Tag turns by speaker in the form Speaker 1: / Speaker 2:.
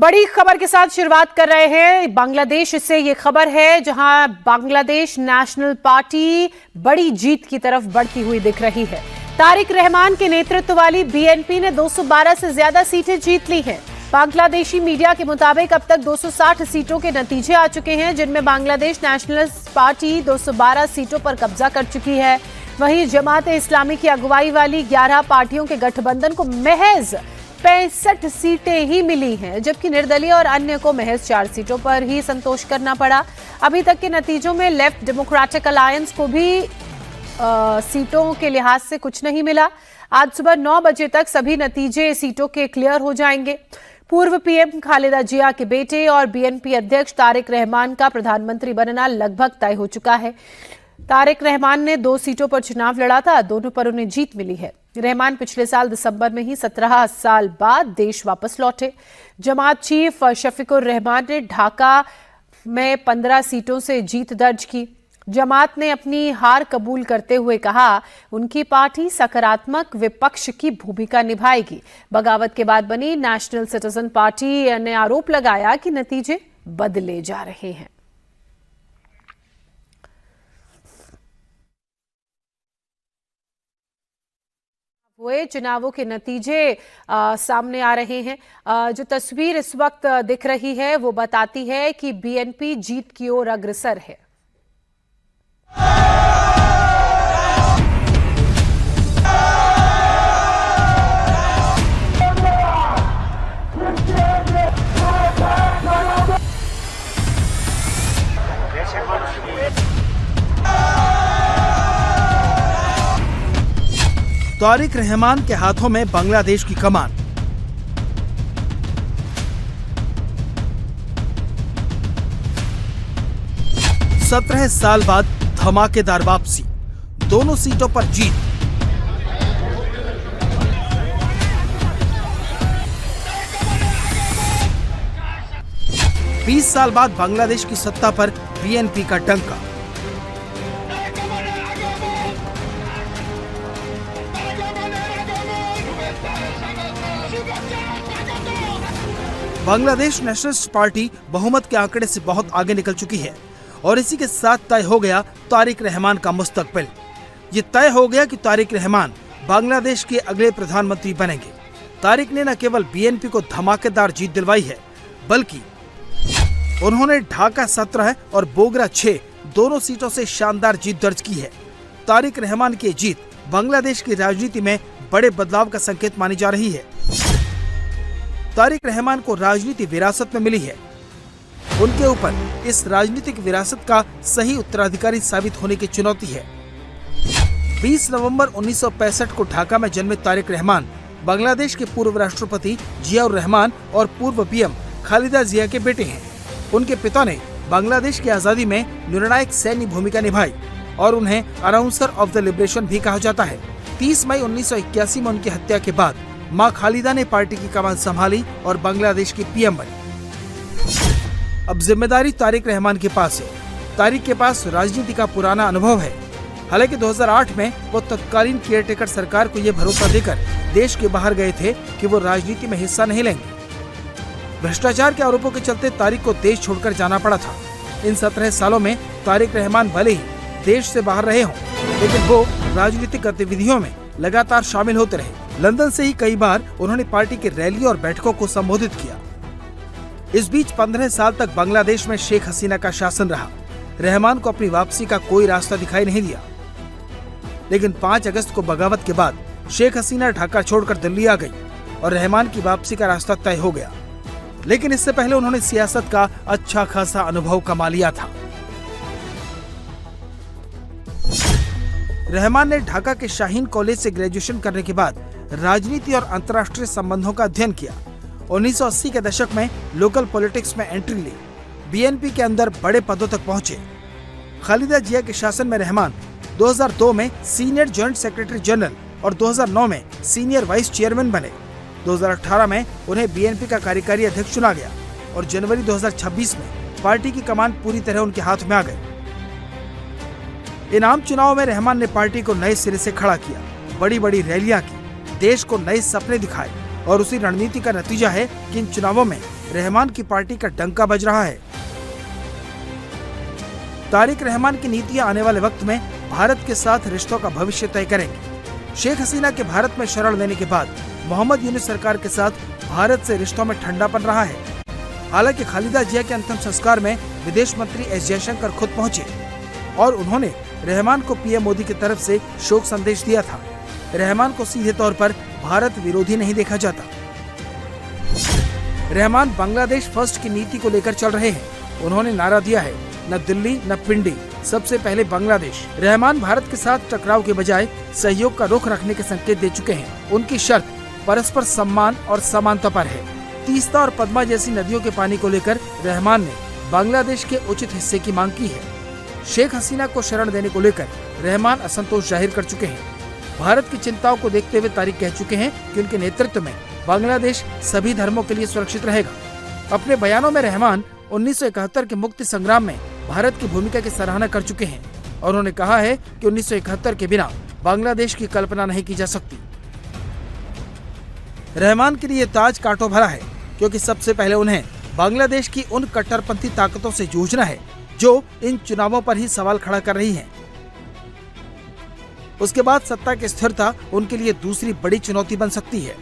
Speaker 1: बड़ी खबर के साथ शुरुआत कर रहे हैं बांग्लादेश से। ये खबर है जहां बांग्लादेश नेशनल पार्टी बड़ी जीत की तरफ बढ़ती हुई दिख रही है। तारिक रहमान के नेतृत्व वाली बीएनपी ने 212 से ज्यादा सीटें जीत ली हैं। बांग्लादेशी मीडिया के मुताबिक अब तक 260 सीटों के नतीजे आ चुके हैं, जिनमें बांग्लादेश नेशनल पार्टी 212 सीटों पर कब्जा कर चुकी है। वहीं जमात इस्लामी की अगुवाई वाली 11 पार्टियों के गठबंधन को महज 65 सीटें ही मिली हैं, जबकि निर्दलीय और अन्य को महज 4 सीटों पर ही संतोष करना पड़ा। अभी तक के नतीजों में लेफ्ट डेमोक्रेटिक अलायंस को भी सीटों के लिहाज से कुछ नहीं मिला। आज सुबह 9 बजे तक सभी नतीजे सीटों के क्लियर हो जाएंगे। पूर्व पीएम खालिदा जिया के बेटे और बीएनपी अध्यक्ष तारिक रहमान का प्रधानमंत्री बनना लगभग तय हो चुका है। तारिक रहमान ने 2 सीटों पर चुनाव लड़ा था, दोनों पर उन्हें जीत मिली है। रहमान पिछले साल दिसंबर में ही 17 साल बाद देश वापस लौटे। जमात चीफ शफीकुर रहमान ने ढाका में 15 सीटों से जीत दर्ज की। जमात ने अपनी हार कबूल करते हुए कहा उनकी पार्टी सकारात्मक विपक्ष की भूमिका निभाएगी। बगावत के बाद बनी नेशनल सिटीजन पार्टी ने आरोप लगाया कि नतीजे बदले जा रहे हैं। हुए चुनावों के नतीजे सामने आ रहे हैं। जो तस्वीर इस वक्त दिख रही है वो बताती है कि बीएनपी जीत की ओर अग्रसर है।
Speaker 2: तारिक रहमान के हाथों में बांग्लादेश की कमान। सत्रह साल बाद धमाकेदार वापसी, दोनों सीटों पर जीत। बीस साल बाद बांग्लादेश की सत्ता पर बीएनपी का डंका। बांग्लादेश नेशनलिस्ट पार्टी बहुमत के आंकड़े से बहुत आगे निकल चुकी है और इसी के साथ तय हो गया तारिक रहमान का मुस्तकबिल। ये तय हो गया कि तारिक रहमान बांग्लादेश के अगले प्रधानमंत्री बनेंगे। तारिक ने न केवल बीएनपी को धमाकेदार जीत दिलवाई है, बल्कि उन्होंने ढाका 17 और बोगरा 6 दोनों सीटों से शानदार जीत दर्ज की है। तारिक रहमान की जीत बांग्लादेश की राजनीति में बड़े बदलाव का संकेत मानी जा रही है। तारिक रहमान को राजनीति विरासत में मिली है। उनके ऊपर इस राजनीतिक विरासत का सही उत्तराधिकारी साबित होने की चुनौती है। 20 नवंबर 1965 को ढाका में जन्मे तारिक रहमान बांग्लादेश के पूर्व राष्ट्रपति जियाउर रहमान और पूर्व पीएम खालिदा जिया के बेटे हैं। उनके पिता ने बांग्लादेश की आजादी में निर्णायक सैन्य भूमिका निभाई और उन्हें अनाउंसर ऑफ द लिबरेशन भी कहा जाता है। 30 मई 1981 में उनकी हत्या के बाद मां खालिदा ने पार्टी की कमान संभाली और बांग्लादेश की पीएम बनी। अब जिम्मेदारी तारिक रहमान के पास है। तारिक के पास राजनीति का पुराना अनुभव है। हालांकि 2008 में वो तत्कालीन केयरटेकर सरकार को ये भरोसा देकर देश के बाहर गए थे कि वो राजनीति में हिस्सा नहीं लेंगे। भ्रष्टाचार के आरोपों के चलते तारिक को देश छोड़कर जाना पड़ा था। इन 17 सालों में तारिक रहमान भले ही देश से बाहर रहे हों, लेकिन वो राजनीतिक गतिविधियों में लगातार शामिल होते रहे। लंदन से ही कई बार उन्होंने पार्टी की रैली और बैठकों को संबोधित किया। इस बीच 15 साल तक बांग्लादेश में शेख हसीना का शासन रहा। रहमान को अपनी वापसी का कोई रास्ता दिखाई नहीं दिया, लेकिन 5 अगस्त को बगावत के बाद शेख हसीना ढाका छोड़कर दिल्ली आ गई और रहमान की वापसी का रास्ता तय हो गया। लेकिन इससे पहले उन्होंने सियासत का अच्छा खासा अनुभव कमा लिया था। रहमान ने ढाका के शाहीन कॉलेज से ग्रेजुएशन करने के बाद राजनीति और अंतर्राष्ट्रीय संबंधों का अध्ययन किया। 1980 के दशक में लोकल पॉलिटिक्स में एंट्री ली। बीएनपी के अंदर बड़े पदों तक पहुंचे। खालिदा जिया के शासन में रहमान 2002 में सीनियर जॉइंट सेक्रेटरी जनरल और 2009 में सीनियर वाइस चेयरमैन बने। 2018 में उन्हें बीएनपी का कार्यकारी अध्यक्ष चुना गया और जनवरी 2026 में पार्टी की कमान पूरी तरह उनके हाथ में आ गई। इन आम चुनावों में रहमान ने पार्टी को नए सिरे से खड़ा किया, बड़ी बड़ी रैलियां की, देश को नए सपने दिखाए और उसी रणनीति का नतीजा है कि इन चुनावों में रहमान की पार्टी का डंका बज रहा है। तारिक रहमान की नीतियां आने वाले वक्त में भारत के साथ रिश्तों का भविष्य तय करेंगी। शेख हसीना के भारत में शरण लेने के बाद मोहम्मद यूनुस सरकार के साथ भारत से रिश्तों में ठंडापन रहा है। हालांकि खालिदा जिया के अंतिम संस्कार में विदेश मंत्री एस जयशंकर खुद पहुंचे और उन्होंने रहमान को पीएम मोदी की तरफ से शोक संदेश दिया था। रहमान को सीधे तौर पर भारत विरोधी नहीं देखा जाता। रहमान बांग्लादेश फर्स्ट की नीति को लेकर चल रहे हैं। उन्होंने नारा दिया है, न दिल्ली न पिंडी, सबसे पहले बांग्लादेश। रहमान भारत के साथ टकराव के बजाय सहयोग का रुख रखने के संकेत दे चुके हैं। उनकी शर्त परस्पर सम्मान और समानता पर है। तीस्ता और पद्मा जैसी नदियों के पानी को लेकर रहमान ने बांग्लादेश के उचित हिस्से की मांग की है। शेख हसीना को शरण देने को लेकर रहमान असंतोष जाहिर कर चुके हैं। भारत की चिंताओं को देखते हुए तारिक कह चुके हैं कि उनके नेतृत्व में बांग्लादेश सभी धर्मों के लिए सुरक्षित रहेगा। अपने बयानों में रहमान 1971 के मुक्ति संग्राम में भारत की भूमिका की सराहना कर चुके हैं और उन्होंने कहा है कि 1971 के बिना बांग्लादेश की कल्पना नहीं की जा सकती। रहमान के लिए ताज कांटों भरा है, क्योंकि सबसे पहले उन्हें बांग्लादेश की उन कट्टरपंथी ताकतों से जूझना है जो इन चुनावों पर ही सवाल खड़ा कर रही हैं। उसके बाद सत्ता की स्थिरता उनके लिए दूसरी बड़ी चुनौती बन सकती है।